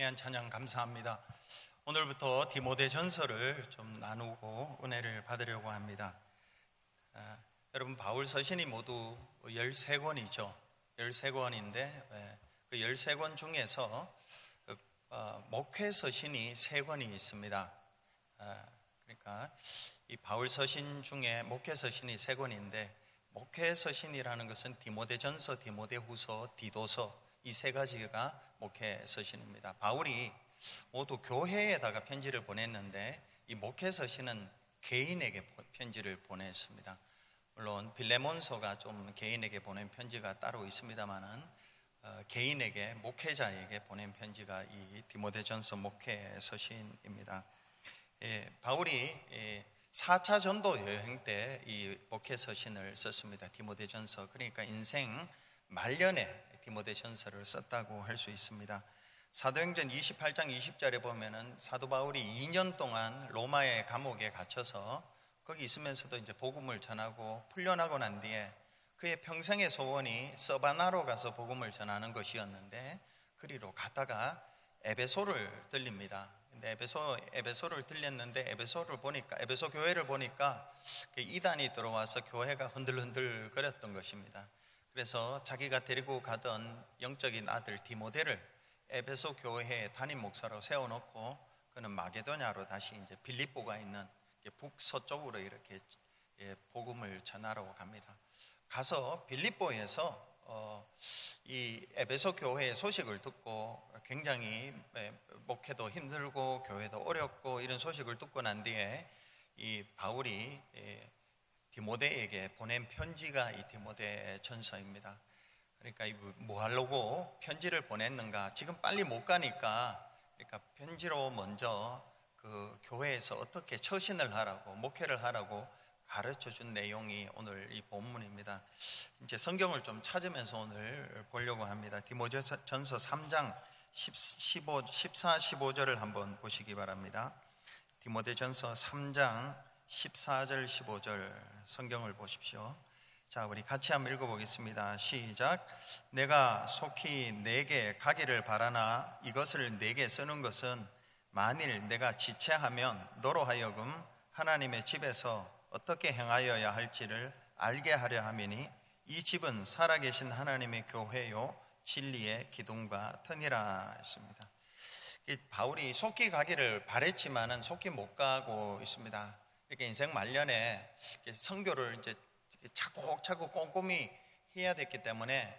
귀한 찬양 감사합니다. 오늘부터 디모데전서를 좀 나누고 은혜를 받으려고 합니다. 여러분, 바울 서신이 모두 13권이죠. 13권인데 그 13권 중에서 목회 서신이 3권이 있습니다. 그러니까 이 바울 서신 중에 목회 서신이 3권인데, 목회 서신이라는 것은 디모데전서, 디모데후서, 디도서, 이 3가지가 목회 서신입니다. 바울이 모두 교회에다가 편지를 보냈는데, 이 목회 서신은 개인에게 편지를 보냈습니다. 물론 빌레몬서가 좀 개인에게 보낸 편지가 따로 있습니다만은 개인에게, 목회자에게 보낸 편지가 이 디모데전서 목회 서신입니다. 바울이 4차 전도 여행 때 이 목회 서신을 썼습니다. 디모데전서. 그러니까 인생 말년에 디모데전서를 썼다고 할 수 있습니다. 사도행전 28장 20절에 보면은 사도 바울이 2년 동안 로마의 감옥에 갇혀서 거기 있으면서도 이제 복음을 전하고 풀려나고 난 뒤에 그의 평생의 소원이 서바나로 가서 복음을 전하는 것이었는데, 그리로 가다가 에베소를 들립니다. 근데 에베소를 들렸는데 에베소 교회를 보니까 이단이 들어와서 교회가 흔들흔들 거렸던 것입니다. 그래서 자기가 데리고 가던 영적인 아들 디모데를 에베소 교회의 담임 목사로 세워놓고 그는 마게도냐로 다시 이제 빌립보가 있는 북서쪽으로 이렇게 복음을 전하러 갑니다. 가서 빌립보에서 이 에베소 교회의 소식을 듣고 굉장히 목회도 힘들고 교회도 어렵고 이런 소식을 듣고 난 뒤에 이 바울이 디모데에게 보낸 편지가 이 디모데 전서입니다. 그러니까 뭐 하려고 편지를 보냈는가? 지금 빨리 못 가니까, 그러니까 편지로 먼저 그 교회에서 어떻게 처신을 하라고, 목회를 하라고 가르쳐 준 내용이 오늘 이 본문입니다. 이제 성경을 좀 찾으면서 오늘 보려고 합니다. 디모데전서 3장 14, 15절을 한번 보시기 바랍니다. 디모데전서 3장 14절 15절 성경을 보십시오. 자, 우리 같이 한번 읽어보겠습니다. 시작. 내가 속히 내게 가기를 바라나 이것을 내게 쓰는 것은 만일 내가 지체하면 너로 하여금 하나님의 집에서 어떻게 행하여야 할지를 알게 하려 함이니, 이 집은 살아계신 하나님의 교회요 진리의 기둥과 터니라 했습니다. 바울이 속히 가기를 바랬지만은 속히 못 가고 있습니다. 이렇게 인생 말년에 선교를 이제 차곡차곡 꼼꼼히 해야 됐기 때문에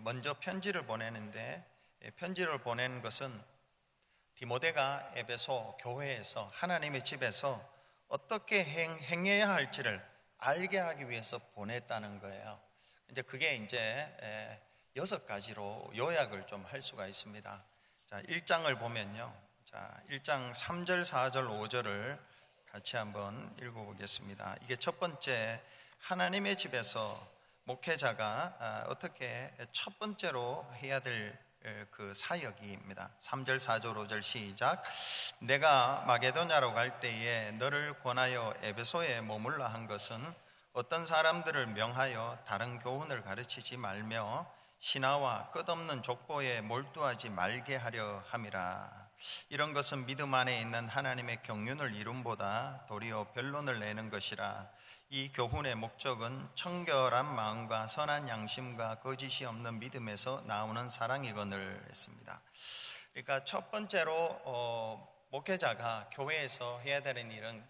먼저 편지를 보내는데, 편지를 보낸 것은 디모데가 에베소 교회에서 하나님의 집에서 어떻게 행해야 할지를 알게 하기 위해서 보냈다는 거예요. 이제 그게 이제 6가지로 요약을 좀 할 수가 있습니다. 자, 1장을 보면요. 자, 1장 3절, 4절, 5절을 같이 한번 읽어보겠습니다. 이게 첫 번째, 하나님의 집에서 목회자가 어떻게 첫 번째로 해야 될 그 사역입니다. 3절, 4절, 5절 시작. 내가 마게도냐로 갈 때에 너를 권하여 에베소에 머물라 한 것은 어떤 사람들을 명하여 다른 교훈을 가르치지 말며 신하와 끝없는 족보에 몰두하지 말게 하려 함이라. 이런 것은 믿음 안에 있는 하나님의 경륜을 이룸보다 도리어 변론을 내는 것이라. 이 교훈의 목적은 청결한 마음과 선한 양심과 거짓이 없는 믿음에서 나오는 사랑이거늘 했습니다. 그러니까 첫 번째로 목회자가 교회에서 해야 되는 일은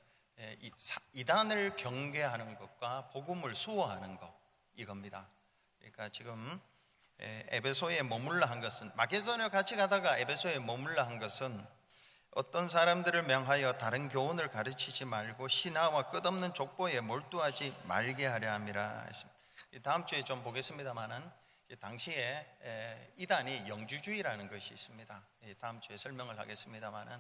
이단을 경계하는 것과 복음을 수호하는 것, 이겁니다. 그러니까 지금 에베소에 머물러 한 것은, 마게도냐 같이 가다가 에베소에 머물러 한 것은 어떤 사람들을 명하여 다른 교훈을 가르치지 말고 신하와 끝없는 족보에 몰두하지 말게 하려 함이라 했습니다. 다음 주에 좀 보겠습니다만은 당시에 이단이 영주주의라는 것이 있습니다. 다음 주에 설명을 하겠습니다만은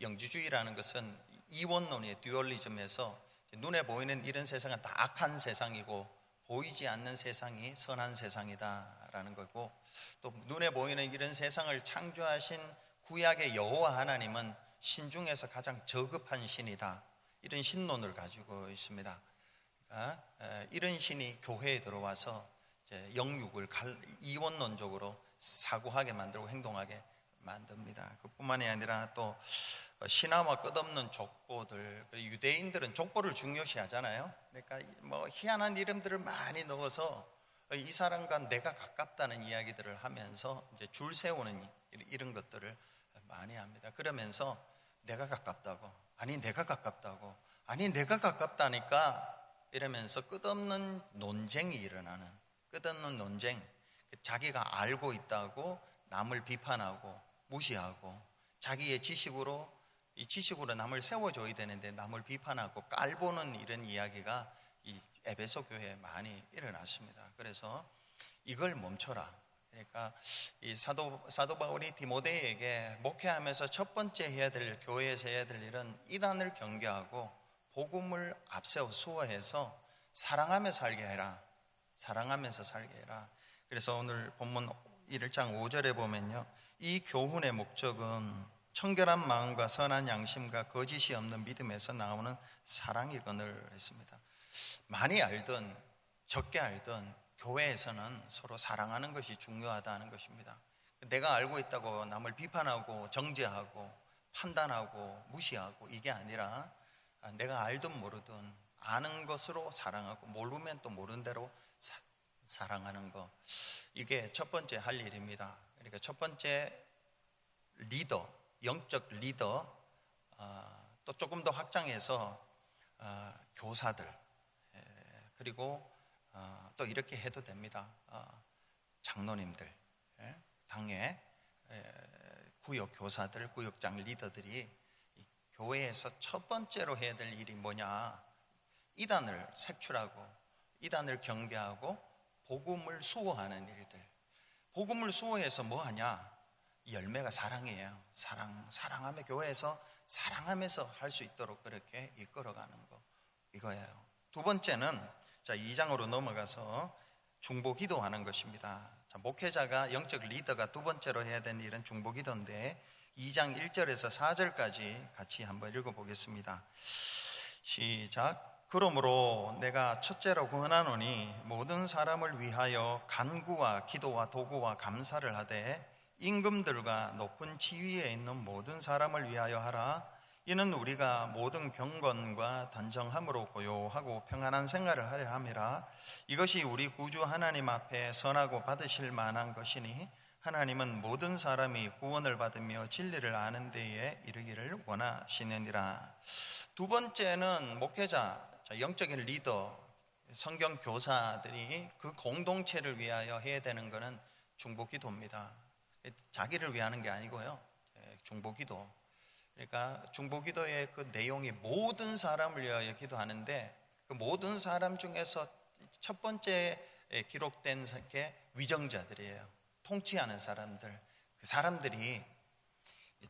영주주의라는 것은 이원론의 듀얼리즘에서 눈에 보이는 이런 세상은 다 악한 세상이고 보이지 않는 세상이 선한 세상이다라는 거고, 또 눈에 보이는 이런 세상을 창조하신 구약의 여호와 하나님은 신 중에서 가장 저급한 신이다, 이런 신론을 가지고 있습니다. 그러니까 이런 신이 교회에 들어와서 이제 영육을 이원론적으로 사고하게 만들고 행동하게 만듭니다. 그뿐만이 아니라 또 신하와 끝없는 족보들, 유대인들은 족보를 중요시하잖아요. 그러니까 뭐 희한한 이름들을 많이 넣어서 이 사람과 내가 가깝다는 이야기들을 하면서 이제 줄 세우는 이런 것들을 많이 합니다. 그러면서 내가 가깝다고, 아니 내가 가깝다고, 아니 내가 가깝다니까 이러면서 끝없는 논쟁이 일어나는, 끝없는 논쟁. 자기가 알고 있다고 남을 비판하고 무시하고, 자기의 지식으로, 이 지식으로 남을 세워줘야 되는데 남을 비판하고 깔보는 이런 이야기가 이 에베소 교회에 많이 일어났습니다. 그래서 이걸 멈춰라. 그러니까 이 사도 바울이 디모데에게 목회하면서 첫 번째 해야 될, 교회에서 해야 될 일은 이단을 경계하고 복음을 앞세워 수호해서 사랑하며 살게 해라. 사랑하면서 살게 해라. 그래서 오늘 본문 1장 5절에 보면요, 이 교훈의 목적은 청결한 마음과 선한 양심과 거짓이 없는 믿음에서 나오는 사랑이거늘 했습니다. 많이 알든 적게 알든 교회에서는 서로 사랑하는 것이 중요하다는 것입니다. 내가 알고 있다고 남을 비판하고 정죄하고 판단하고 무시하고 이게 아니라 내가 알든 모르든 아는 것으로 사랑하고 모르면 또 모르는 대로 사랑하는 것, 이게 첫 번째 할 일입니다. 그러니까 첫 번째 리더, 영적 리더, 또 조금 더 확장해서 교사들, 그리고 또 이렇게 해도 됩니다. 장로님들, 당의 구역 교사들, 구역장 리더들이 교회에서 첫 번째로 해야 될 일이 뭐냐? 이단을 색출하고 이단을 경계하고 복음을 수호하는 일들. 복음을 수호해서 뭐 하냐? 열매가 사랑이에요. 사랑하며 교회에서 사랑하면서 할 수 있도록 그렇게 이끌어가는 거, 이거예요. 두 번째는 자 2장으로 넘어가서 중보기도하는 것입니다. 자, 목회자가 영적 리더가 두 번째로 해야 되는 일은 중보기도인데 2장 1절에서 4절까지 같이 한번 읽어보겠습니다. 시작. 그러므로 내가 첫째로 권하노니 모든 사람을 위하여 간구와 기도와 도구와 감사를 하되 임금들과 높은 지위에 있는 모든 사람을 위하여 하라. 이는 우리가 모든 경건과 단정함으로 고요하고 평안한 생활을 하려 함이라. 이것이 우리 구주 하나님 앞에 선하고 받으실 만한 것이니 하나님은 모든 사람이 구원을 받으며 진리를 아는 데에 이르기를 원하시느니라. 두 번째는 목회자, 영적인 리더, 성경 교사들이 그 공동체를 위하여 해야 되는 것은 중보기도입니다. 자기를 위하는 게 아니고요, 중보기도. 그러니까 중보기도의 그 내용이 모든 사람을 위하여 기도하는데 그 모든 사람 중에서 첫 번째 기록된 게 위정자들이에요. 통치하는 사람들. 그 사람들이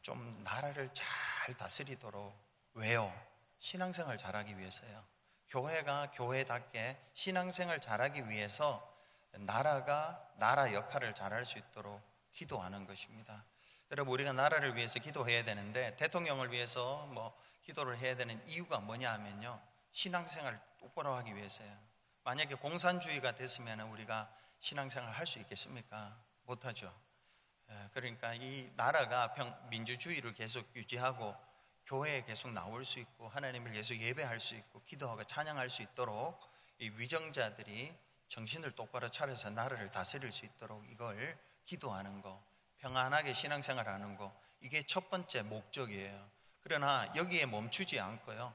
좀 나라를 잘 다스리도록. 왜요? 신앙생활 잘하기 위해서요. 교회가 교회답게 신앙생활 잘하기 위해서 나라가 나라 역할을 잘할 수 있도록 기도하는 것입니다. 여러분, 우리가 나라를 위해서 기도해야 되는데 대통령을 위해서 뭐 기도를 해야 되는 이유가 뭐냐 하면요, 신앙생활 똑바로 하기 위해서요. 만약에 공산주의가 됐으면 우리가 신앙생활 할 수 있겠습니까? 못하죠. 그러니까 이 나라가 민주주의를 계속 유지하고 교회에 계속 나올 수 있고 하나님을 계속 예배할 수 있고 기도하고 찬양할 수 있도록 이 위정자들이 정신을 똑바로 차려서 나라를 다스릴 수 있도록 이걸 기도하는 거, 평안하게 신앙생활하는 거, 이게 첫 번째 목적이에요. 그러나 여기에 멈추지 않고요,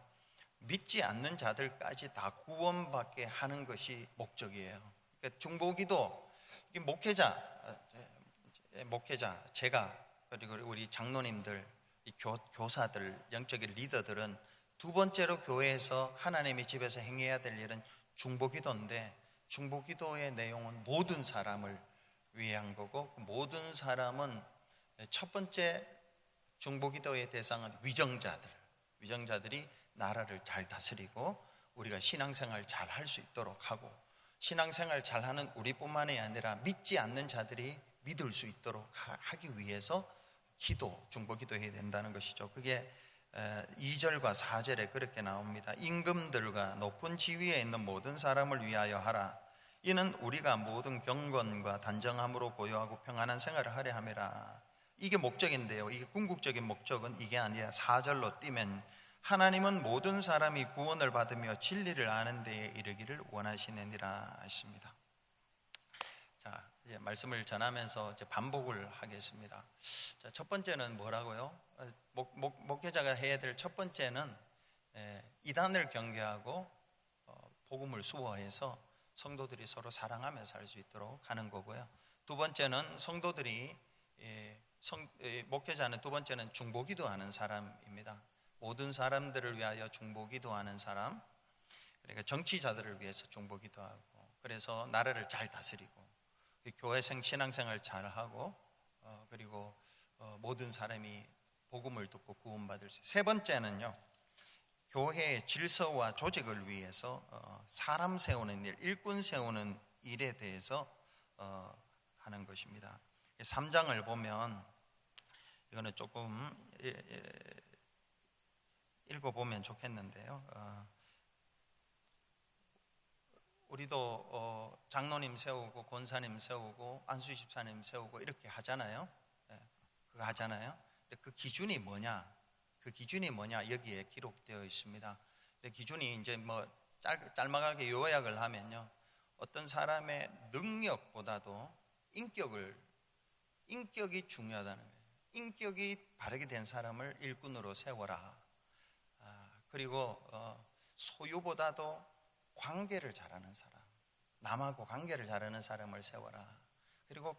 믿지 않는 자들까지 다 구원받게 하는 것이 목적이에요. 그러니까 중보기도, 목회자, 제가, 그리고 우리 장로님들, 이 교사들, 영적인 리더들은 두 번째로 교회에서 하나님의 집에서 행해야 될 일은 중보기도인데, 중보기도의 내용은 모든 사람을 위한 거고, 모든 사람은 첫 번째 중보기도의 대상은 위정자들이 나라를 잘 다스리고 우리가 신앙생활 잘 할 수 있도록 하고, 신앙생활 잘하는 우리뿐만이 아니라 믿지 않는 자들이 믿을 수 있도록 하기 위해서 중보기도해야 된다는 것이죠. 그게 2절과 4절에 그렇게 나옵니다. 임금들과 높은 지위에 있는 모든 사람을 위하여 하라. 이는 우리가 모든 경건과 단정함으로 고요하고 평안한 생활을 하려 함이라. 이게 목적인데요. 이게 궁극적인 목적은 이게 아니라 4절로 뛰면 하나님은 모든 사람이 구원을 받으며 진리를 아는 데에 이르기를 원하시느니라 했습니다. 자, 이제 말씀을 전하면서 이제 반복을 하겠습니다. 자, 첫 번째는 뭐라고요? 목회자가 해야 될 첫 번째는 이단을 경계하고 복음을 수호해서 성도들이 서로 사랑하며 살 수 있도록 하는 거고요. 두 번째는 성도들이 목회자는 두 번째는 중보기도하는 사람입니다. 모든 사람들을 위하여 중보기도하는 사람, 그러니까 정치자들을 위해서 중보기도하고, 그래서 나라를 잘 다스리고 교회 신앙생활 잘하고, 그리고 모든 사람이 복음을 듣고 구원받을 수 있어요. 세 번째는요, 교회의 질서와 조직을 위해서 사람 세우는 일, 일꾼 세우는 일에 대해서 하는 것입니다. 3장을 보면 이거는 조금 읽어보면 좋겠는데요. 우리도 장로님 세우고 권사님 세우고 안수 집사님 세우고 이렇게 하잖아요. 그거 하잖아요. 근데 그 기준이 뭐냐? 그 기준이 뭐냐? 여기에 기록되어 있습니다. 기준이 이제 뭐 짤막하게 요약을 하면요, 어떤 사람의 능력보다도 인격이 중요하다는 거예요. 인격이 바르게 된 사람을 일꾼으로 세워라. 그리고 소유보다도 관계를 잘하는 사람, 남하고 관계를 잘하는 사람을 세워라. 그리고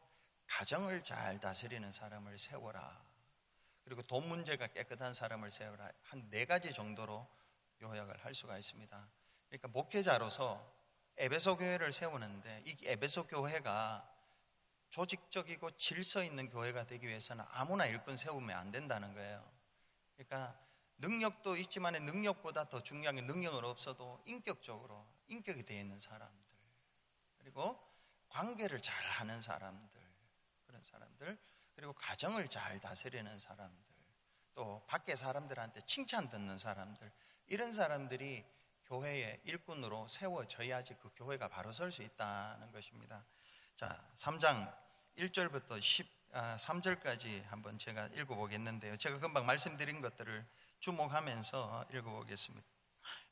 가정을 잘 다스리는 사람을 세워라. 그리고 돈 문제가 깨끗한 사람을 세워라. 한 4가지 정도로 요약을 할 수가 있습니다. 그러니까 목회자로서 에베소 교회를 세우는데, 이 에베소 교회가 조직적이고 질서 있는 교회가 되기 위해서는 아무나 일꾼 세우면 안 된다는 거예요. 그러니까 능력도 있지만 능력보다 더 중요한 게, 능력은 없어도 인격적으로 인격이 되어 있는 사람들, 그리고 관계를 잘하는 사람들, 그런 사람들, 그리고 가정을 잘 다스리는 사람들, 또 밖에 사람들한테 칭찬 듣는 사람들, 이런 사람들이 교회의 일꾼으로 세워져야지 그 교회가 바로 설 수 있다는 것입니다. 자, 3장 1절부터 13절까지 한번 제가 읽어보겠는데요, 제가 금방 말씀드린 것들을 주목하면서 읽어보겠습니다.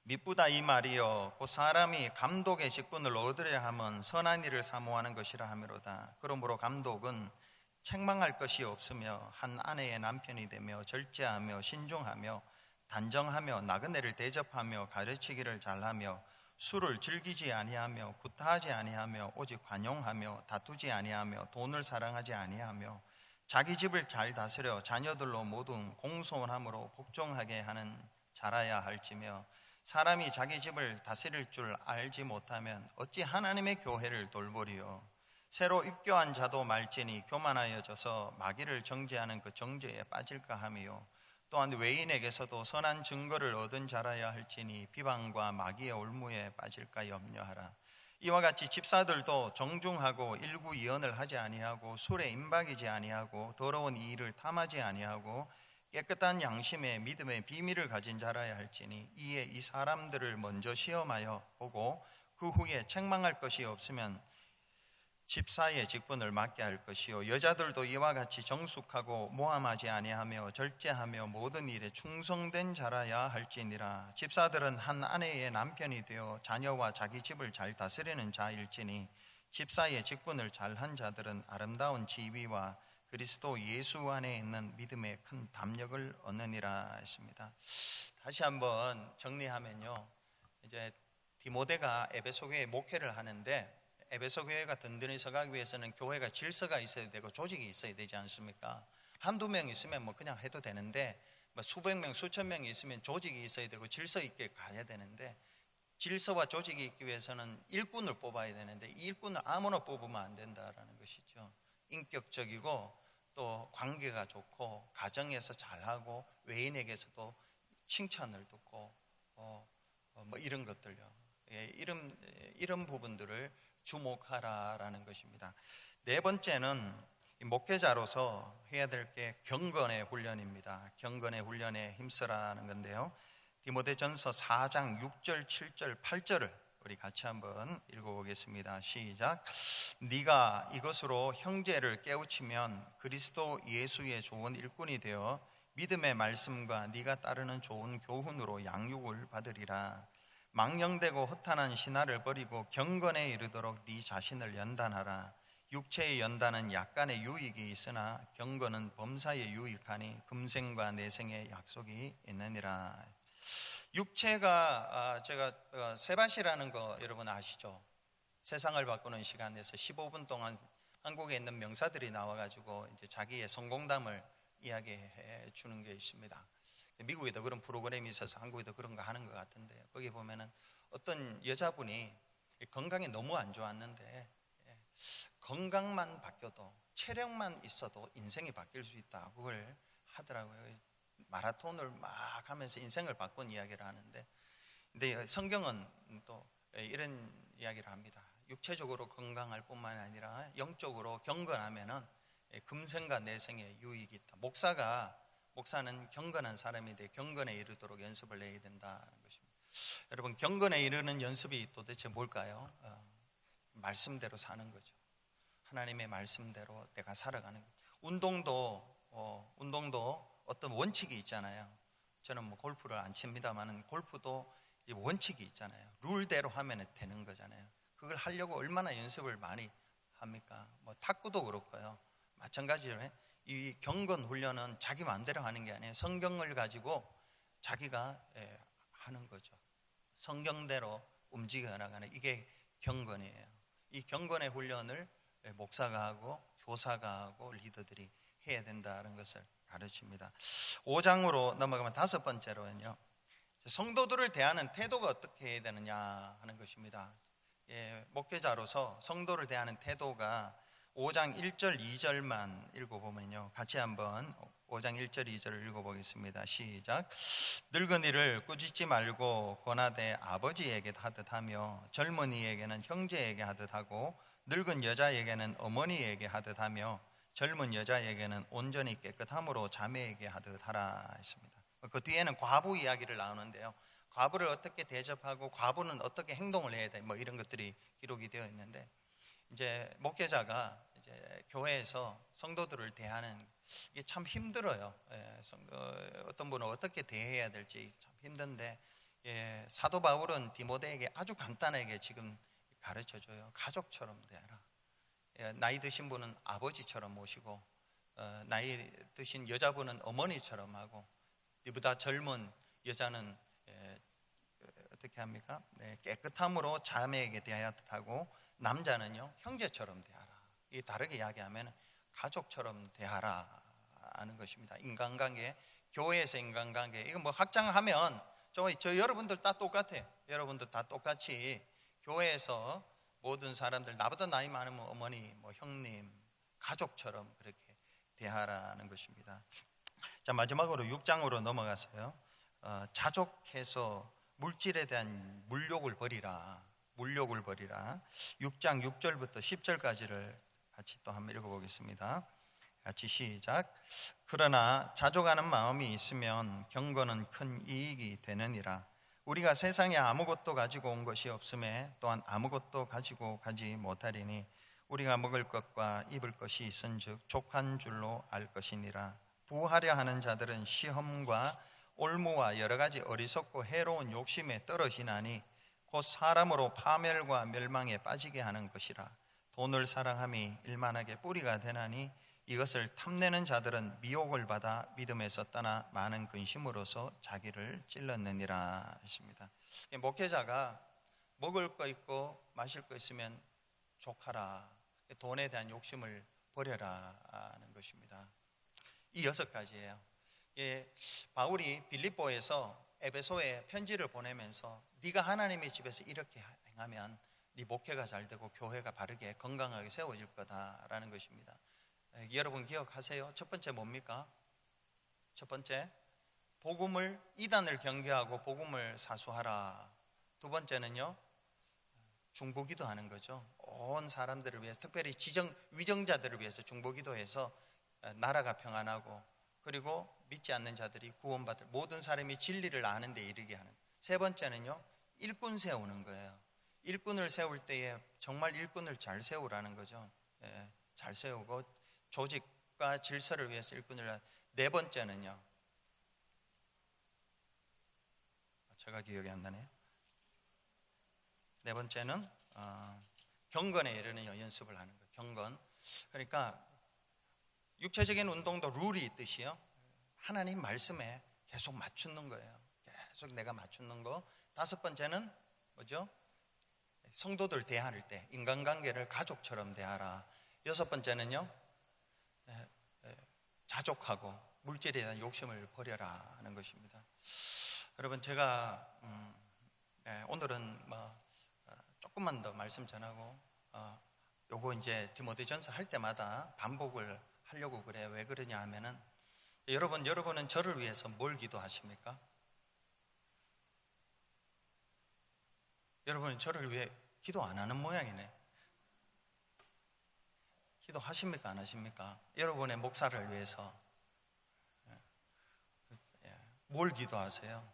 미쁘다 이 말이여, 곧 사람이 감독의 직분을 얻으려 하면 선한 일을 사모하는 것이라 하미로다. 그러므로 감독은 책망할 것이 없으며 한 아내의 남편이 되며 절제하며 신중하며 단정하며 나그네를 대접하며 가르치기를 잘하며 술을 즐기지 아니하며 구타하지 아니하며 오직 관용하며 다투지 아니하며 돈을 사랑하지 아니하며 자기 집을 잘 다스려 자녀들로 모든 공손함으로 복종하게 하는 자라야 할지며, 사람이 자기 집을 다스릴 줄 알지 못하면 어찌 하나님의 교회를 돌보리요. 새로 입교한 자도 말지니 교만하여져서 마귀를 정죄하는 그 정죄에 빠질까 하며, 또한 외인에게서도 선한 증거를 얻은 자라야 할지니 비방과 마귀의 올무에 빠질까 염려하라. 이와 같이 집사들도 정중하고 일구이언을 하지 아니하고 술에 임박이지 아니하고 더러운 일을 탐하지 아니하고 깨끗한 양심에 믿음의 비밀을 가진 자라야 할지니, 이에 이 사람들을 먼저 시험하여 보고 그 후에 책망할 것이 없으면 집사의 직분을 맡게 할 것이요, 여자들도 이와 같이 정숙하고 모함하지 아니하며 절제하며 모든 일에 충성된 자라야 할지니라. 집사들은 한 아내의 남편이 되어 자녀와 자기 집을 잘 다스리는 자일지니, 집사의 직분을 잘한 자들은 아름다운 지위와 그리스도 예수 안에 있는 믿음의 큰 담력을 얻느니라 했습니다. 다시 한번 정리하면요, 이제 디모데가 에베소 교회에 목회를 하는데, 에베소 교회가 든든히 서가기 위해서는 교회가 질서가 있어야 되고 조직이 있어야 되지 않습니까? 한두 명 있으면 뭐 그냥 해도 되는데, 뭐 수백 명, 수천 명이 있으면 조직이 있어야 되고 질서 있게 가야 되는데, 질서와 조직이 있기 위해서는 일꾼을 뽑아야 되는데, 이 일꾼을 아무나 뽑으면 안 된다라는 것이죠. 인격적이고 또 관계가 좋고 가정에서 잘하고 외인에게서도 칭찬을 듣고 뭐 이런 것들요. 이런 부분들을 주목하라라는 것입니다. 네 번째는 목회자로서 해야 될 게 경건의 훈련입니다. 경건의 훈련에 힘쓰라는 건데요, 디모데전서 4장 6절, 7절, 8절을 우리 같이 한번 읽어보겠습니다. 시작. 네가 이것으로 형제를 깨우치면 그리스도 예수의 좋은 일꾼이 되어 믿음의 말씀과 네가 따르는 좋은 교훈으로 양육을 받으리라. 망령되고 허탄한 신화를 버리고 경건에 이르도록 네 자신을 연단하라. 육체의 연단은 약간의 유익이 있으나 경건은 범사에 유익하니 금생과 내생의 약속이 있느니라. 육체가 제가 세바시라는 거 여러분 아시죠? 세상을 바꾸는 시간에서 15분 동안 한국에 있는 명사들이 나와가지고 이제 자기의 성공담을 이야기해 주는 게 있습니다. 미국에도 그런 프로그램이 있어서 한국에도 그런 거 하는 것 같은데, 거기 보면은 어떤 여자분이 건강이 너무 안 좋았는데 건강만 바뀌어도, 체력만 있어도 인생이 바뀔 수 있다, 그걸 하더라고요. 마라톤을 막 하면서 인생을 바꾼 이야기를 하는데, 근데 성경은 또 이런 이야기를 합니다. 육체적으로 건강할 뿐만 아니라 영적으로 경건하면은 금생과 내생에 유익이 있다. 목사는 경건한 사람이 돼 경건에 이르도록 연습을 해야 된다는 것입니다. 여러분, 경건에 이르는 연습이 도대체 뭘까요? 말씀대로 사는 거죠. 하나님의 말씀대로 내가 살아가는 거죠. 운동도 어떤 원칙이 있잖아요. 저는 뭐 골프를 안 칩니다만은 골프도 원칙이 있잖아요. 룰대로 하면 되는 거잖아요. 그걸 하려고 얼마나 연습을 많이 합니까? 뭐 탁구도 그렇고요. 마찬가지로 이 경건 훈련은 자기 마음대로 하는 게 아니에요. 성경을 가지고 자기가 하는 거죠. 성경대로 움직여 나가는, 이게 경건이에요. 이 경건의 훈련을 목사가 하고 교사가 하고 리더들이 해야 된다는 것을 가르칩니다. 5장으로 넘어가면 다섯 번째로는요, 성도들을 대하는 태도가 어떻게 해야 되느냐 하는 것입니다. 목회자로서 성도를 대하는 태도가 5장 1절 2절만 읽어보면요, 같이 한번 5장 1절 2절을 읽어보겠습니다. 시작. 늙은이를 꾸짖지 말고 권하되 아버지에게 하듯 하며 젊은이에게는 형제에게 하듯 하고 늙은 여자에게는 어머니에게 하듯 하며 젊은 여자에게는 온전히 깨끗함으로 자매에게 하듯 하라 했습니다. 그 뒤에는 과부 이야기를 나오는데요, 과부를 어떻게 대접하고 과부는 어떻게 행동을 해야 돼, 뭐 이런 것들이 기록이 되어 있는데, 이제 목회자가 이제 교회에서 성도들을 대하는 이게 참 힘들어요. 어떤 분은 어떻게 대해야 될지 참 힘든데, 사도 바울은 디모데에게 아주 간단하게 지금 가르쳐줘요. 가족처럼 대하라. 나이 드신 분은 아버지처럼 모시고, 나이 드신 여자분은 어머니처럼 하고, 이보다 젊은 여자는 어떻게 합니까? 깨끗함으로 자매에게 대해야 하고, 남자는요 형제처럼 대하라. 이 다르게 이야기하면 가족처럼 대하라 하는 것입니다. 인간관계, 교회에서 인간관계, 이거 뭐 확장하면 저 여러분들 다 똑같아요. 여러분들 다 똑같이 교회에서 모든 사람들, 나보다 나이 많으면 어머니, 뭐 형님, 가족처럼 그렇게 대하라는 것입니다. 자, 마지막으로 6장으로 넘어가서요, 자족해서 물질에 대한 물욕을 버리라. 6장 6절부터 10절까지를 같이 또 한번 읽어보겠습니다. 같이 시작. 그러나 자족하는 마음이 있으면 경건은 큰 이익이 되느니라. 우리가 세상에 아무것도 가지고 온 것이 없음에 또한 아무것도 가지고 가지 못하리니 우리가 먹을 것과 입을 것이 있은즉 족한 줄로 알 것이니라. 부하려 하는 자들은 시험과 올무와 여러 가지 어리석고 해로운 욕심에 떨어지나니 곧 사람으로 파멸과 멸망에 빠지게 하는 것이라. 돈을 사랑함이 일만하게 뿌리가 되나니 이것을 탐내는 자들은 미혹을 받아 믿음에서 떠나 많은 근심으로서 자기를 찔렀느니라 했습니다. 목회자가 먹을 거 있고 마실 거 있으면 족하라, 돈에 대한 욕심을 버려라 하는 것입니다. 이 6가지예요. 바울이 빌립보에서 에베소에 편지를 보내면서 네가 하나님의 집에서 이렇게 행하면 네 목회가 잘 되고 교회가 바르게 건강하게 세워질 거다라는 것입니다. 여러분 기억하세요? 첫 번째 뭡니까? 첫 번째, 복음을, 이단을 경계하고 복음을 사수하라. 두 번째는요, 중보기도 하는 거죠. 온 사람들을 위해서, 특별히 위정자들을 위해서 중보기도해서 나라가 평안하고, 그리고 믿지 않는 자들이 구원받을, 모든 사람이 진리를 아는 데 이르게 하는. 세 번째는요, 일꾼 세우는 거예요. 일꾼을 세울 때에 정말 일꾼을 잘 세우라는 거죠. 잘 세우고 조직과 질서를 위해서 일꾼을. 네 번째는요, 제가 기억이 안 나네요. 네 번째는 경건에 이르는 연습을 하는 거예요. 경건. 그러니까 육체적인 운동도 룰이 있듯이요, 하나님 말씀에 계속 맞추는 거예요. 계속 내가 맞추는 거. 다섯 번째는 뭐죠? 성도들 대할 때 인간관계를 가족처럼 대하라. 여섯 번째는요, 자족하고 물질에 대한 욕심을 버려라 하는 것입니다. 여러분, 제가 오늘은 조금만 더 말씀 전하고 요거 이제 디모데전서 할 때마다 반복을 하려고 그래요. 왜 그러냐 하면은, 여러분은 저를 위해서 뭘 기도하십니까? 여러분은 저를 위해 기도 안 하는 모양이네. 기도하십니까? 안 하십니까? 여러분의 목사를 위해서 뭘 기도하세요?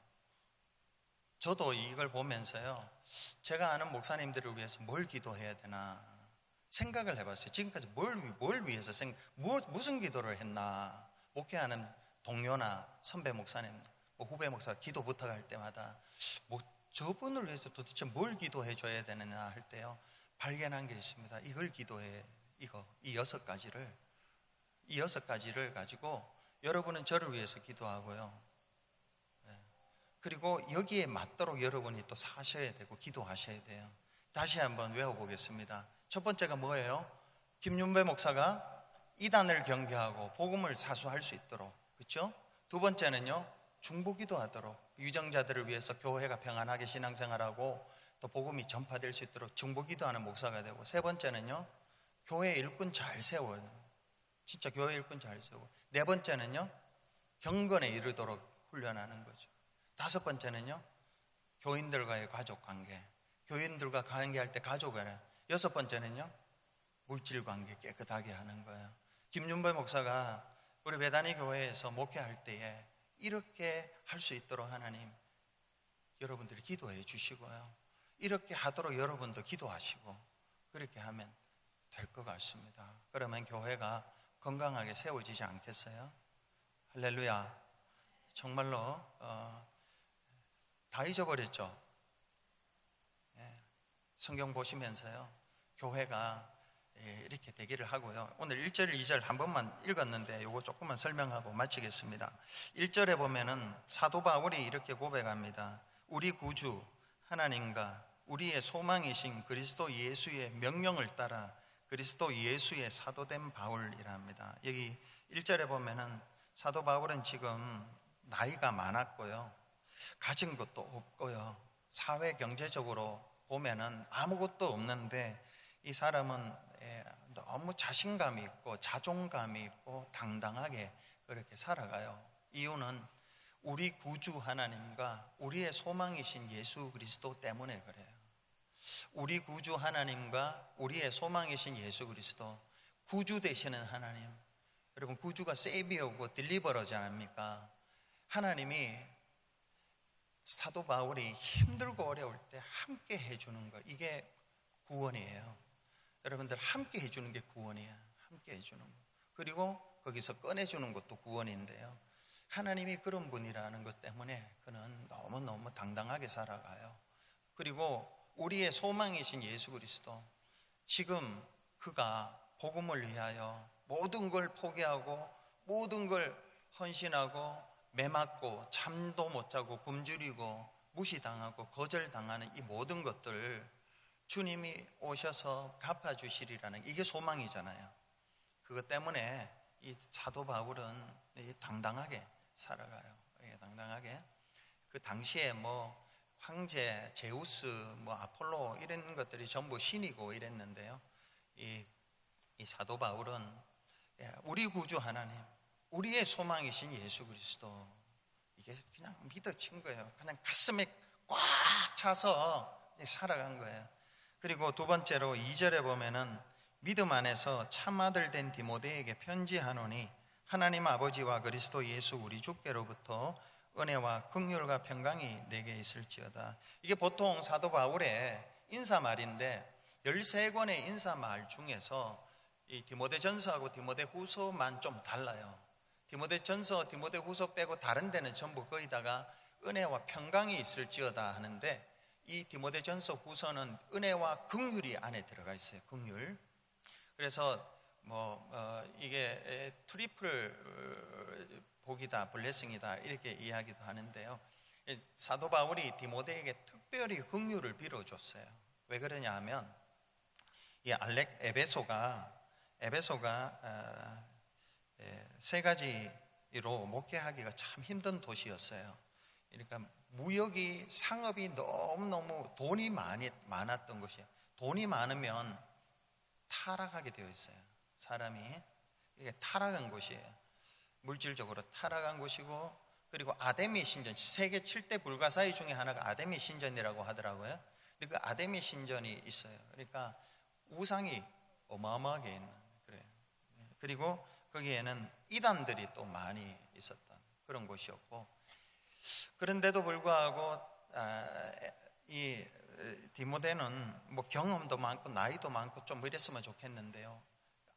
저도 이걸 보면서요, 제가 아는 목사님들을 위해서 뭘 기도해야 되나 생각을 해봤어요. 지금까지 뭘 위해서 무슨 기도를 했나. 목회하는 동료나 선배 목사님, 후배 목사 기도 부탁할 때마다 저분을 위해서 도대체 뭘 기도해 줘야 되느냐 할 때요, 발견한 게 있습니다. 이걸 기도해. 이 여섯 가지를 가지고 여러분은 저를 위해서 기도하고요, 그리고 여기에 맞도록 여러분이 또 사셔야 되고 기도하셔야 돼요. 다시 한번 외워보겠습니다. 첫 번째가 뭐예요? 김윤배 목사가 이단을 경계하고 복음을 사수할 수 있도록, 그렇죠? 두 번째는요, 중보기도하도록 유정자들을 위해서 교회가 평안하게 신앙생활하고 또 복음이 전파될 수 있도록 중보기도하는 목사가 되고, 세 번째는요, 교회 일꾼 잘 세워요. 진짜 교회 일꾼 잘 세우고, 네 번째는요, 경건에 이르도록 훈련하는 거죠. 다섯 번째는요, 교인들과의 가족관계, 교인들과 관계할 때 가족을. 여섯 번째는요, 물질관계 깨끗하게 하는 거예요. 김윤배 목사가 우리 베다니 교회에서 목회할 때에 이렇게 할 수 있도록 하나님 여러분들이 기도해 주시고요, 이렇게 하도록 여러분도 기도하시고 그렇게 하면 될 것 같습니다. 그러면 교회가 건강하게 세워지지 않겠어요? 할렐루야. 정말로 다 잊어버렸죠? 성경 보시면서요, 교회가 이렇게 되기를 하고요. 오늘 1절, 2절 한 번만 읽었는데 요거 조금만 설명하고 마치겠습니다. 1절에 보면은 사도 바울이 이렇게 고백합니다. 우리 구주 하나님과 우리의 소망이신 그리스도 예수의 명령을 따라 그리스도 예수의 사도된 바울이라 합니다. 여기 1절에 보면은 사도 바울은 지금 나이가 많았고요, 가진 것도 없고요, 사회 경제적으로 보면은 아무것도 없는데 이 사람은 너무 자신감이 있고 자존감이 있고 당당하게 그렇게 살아가요. 이유는 우리 구주 하나님과 우리의 소망이신 예수 그리스도 때문에 그래요. 우리 구주 하나님과 우리의 소망이신 예수 그리스도, 구주 되시는 하나님. 여러분, 구주가 세이비어고 딜리버러지 않습니까? 하나님이 사도 바울이 힘들고 어려울 때 함께 해주는 거, 이게 구원이에요. 여러분들, 함께 해주는 게 구원이에요. 함께 해주는 거. 그리고 거기서 꺼내주는 것도 구원인데요, 하나님이 그런 분이라는 것 때문에 그는 너무너무 당당하게 살아가요. 그리고 우리의 소망이신 예수 그리스도, 지금 그가 복음을 위하여 모든 걸 포기하고 모든 걸 헌신하고 매맞고 잠도 못 자고 굶주리고 무시당하고 거절당하는 이 모든 것들 주님이 오셔서 갚아주시리라는, 이게 소망이잖아요. 그것 때문에 이 사도 바울은 당당하게 살아가요. 당당하게. 그 당시에 황제, 제우스, 아폴로 이런 것들이 전부 신이고 이랬는데요, 이 사도 바울은 우리 구주 하나님, 우리의 소망이신 예수 그리스도, 이게 그냥 믿어진 거예요. 그냥 가슴에 꽉 차서 살아간 거예요. 그리고 두 번째로 2절에 보면은 믿음 안에서 참아들 된 디모데에게 편지하노니 하나님 아버지와 그리스도 예수 우리 주께로부터 은혜와 긍휼과 평강이 내게 있을지어다. 이게 보통 사도 바울의 인사말인데 13권의 인사말 중에서 이 디모데전서하고 디모데후서만 좀 달라요. 디모데전서, 디모데후서 빼고 다른 데는 전부 거기다가 은혜와 평강이 있을지어다 하는데, 이 디모데전서 후서는 은혜와 긍휼이 안에 들어가 있어요. 긍휼. 그래서 이게 트리플 복이다, 블레싱이다 이렇게 이야기도 하는데요. 사도 바울이 디모데에게 특별히 긍휼을 빌어줬어요. 왜 그러냐 하면 이 에베소가 세 가지로 목회하기가 참 힘든 도시였어요. 그러니까 무역이, 상업이 너무너무 돈이 많았던 것이에요. 돈이 많으면 타락하게 되어 있어요. 사람이 이게 타락한 곳이에요. 물질적으로 타락한 곳이고, 그리고 아데미 신전, 세계 7대 불가사의 중에 하나가 아데미 신전이라고 하더라고요. 근데 그 아데미 신전이 있어요. 그러니까 우상이 어마어마하게 있는, 그래요. 그리고 거기에는 이단들이 또 많이 있었던 그런 곳이었고, 그런데도 불구하고 이 디모데는 뭐 경험도 많고 나이도 많고 좀 이랬으면 좋겠는데요,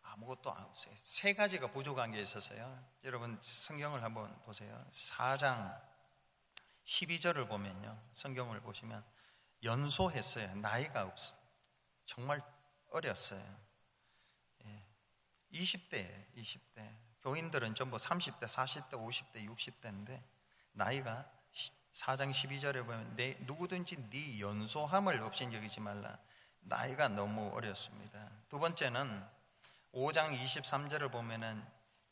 아무것도 없어요. 세 가지가 부족한 게 있었어요. 여러분 성경을 한번 보세요. 4장 12절을 보면요, 성경을 보시면 연소했어요. 나이가 없어, 정말 어렸어요. 20대 교인들은 전부 30대, 40대, 50대, 60대인데 나이가 4장 12절에 보면 누구든지 네 연소함을 없인 여기지 말라. 나이가 너무 어렸습니다. 두 번째는 5장 23절을 보면은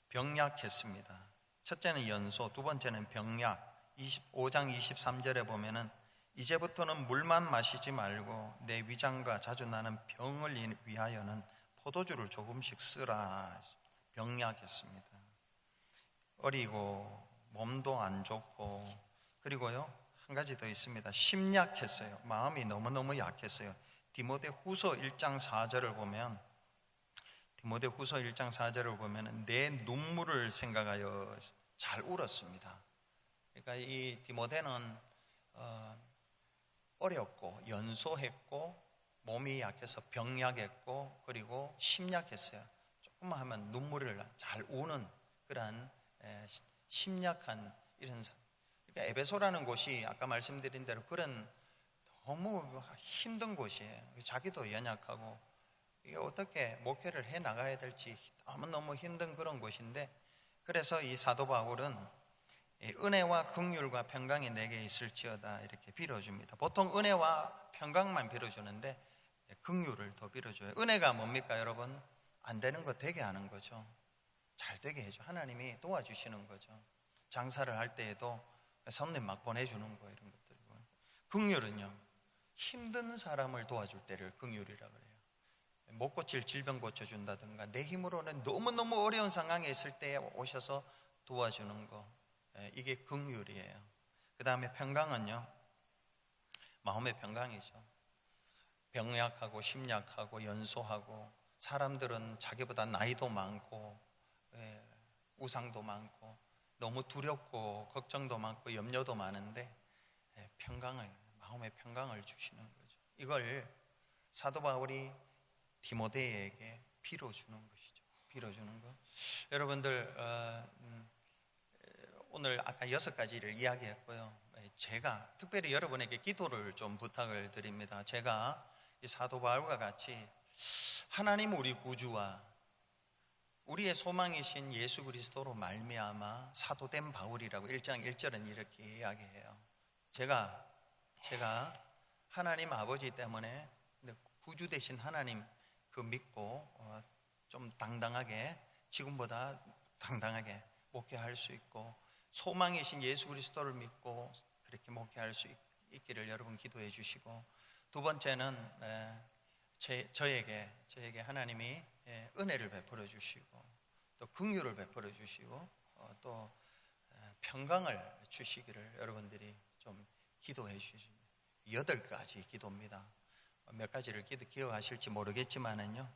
병약했습니다. 첫째는 연소, 두 번째는 병약. 5장 23절에 보면은 이제부터는 물만 마시지 말고 내 위장과 자주 나는 병을 위하여는 포도주를 조금씩 쓰라. 병약했습니다. 어리고 몸도 안 좋고, 그리고요 한 가지 더 있습니다. 심약했어요. 마음이 너무너무 약했어요. 디모데후서 1장 4절을 보면 내 눈물을 생각하여 잘 울었습니다. 그러니까 이 디모데는 어렸고 연소했고 몸이 약해서 병약했고 그리고 심약했어요. 조금만 하면 눈물을 잘 우는 그런 심약한 이런 사람. 그러니까 에베소라는 곳이 아까 말씀드린 대로 그런 너무 힘든 곳이에요. 자기도 연약하고 이게 어떻게 목회를 해 나가야 될지 너무너무 힘든 그런 곳인데, 그래서 이 사도 바울은 은혜와 긍휼과 평강이 내게 있을지어다 이렇게 빌어줍니다. 보통 은혜와 평강만 빌어주는데 긍휼을 더 빌어줘요. 은혜가 뭡니까 여러분? 안 되는 거 되게 하는 거죠. 잘 되게 해줘. 하나님이 도와주시는 거죠. 장사를 할 때에도 손님 막 보내주는 거, 이런 것들이고. 긍휼은요, 힘든 사람을 도와줄 때를 긍휼이라 그래요. 못 고칠 질병 고쳐준다든가 내 힘으로는 너무너무 어려운 상황에 있을 때 오셔서 도와주는 거, 이게 긍휼이에요. 그 다음에 평강은요, 마음의 평강이죠. 병약하고 심약하고 연소하고, 사람들은 자기보다 나이도 많고 우상도 많고 너무 두렵고 걱정도 많고 염려도 많은데 마음의 평강을 주시는 거죠. 이걸 사도 바울이 디모데에게 빌어주는 것이죠. 빌어주는 것. 여러분들 오늘 아까 6가지를 이야기했고요. 제가 특별히 여러분에게 기도를 좀 부탁을 드립니다. 제가 이 사도 바울과 같이 하나님 우리 구주와 우리의 소망이신 예수 그리스도로 말미암아 사도된 바울이라고 1장 1절은 이렇게 이야기해요. 제가 하나님 아버지 때문에 구주 되신 하나님 그 믿고 좀 당당하게, 지금보다 당당하게 목회할 수 있고, 소망이신 예수 그리스도를 믿고 그렇게 목회할 수 있기를 여러분 기도해 주시고, 두 번째는 저에게 하나님이 은혜를 베풀어 주시고 또 긍휼을 베풀어 주시고 또 평강을 주시기를 여러분들이 좀 기도해 주십니다. 8가지 기도입니다. 몇 가지를 기억하실지 모르겠지만은요,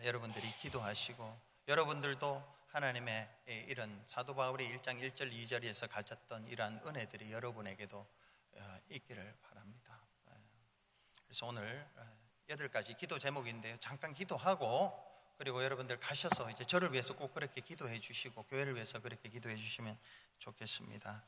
여러분들이 기도하시고, 여러분들도 하나님의 이런 사도 바울이 1장 1절 2절에서 가졌던 이러한 은혜들이 여러분에게도 있기를 바랍니다. 그래서 오늘 8가지 기도 제목인데요. 잠깐 기도하고 그리고 여러분들 가셔서 이제 저를 위해서 꼭 그렇게 기도해 주시고 교회를 위해서 그렇게 기도해 주시면 좋겠습니다.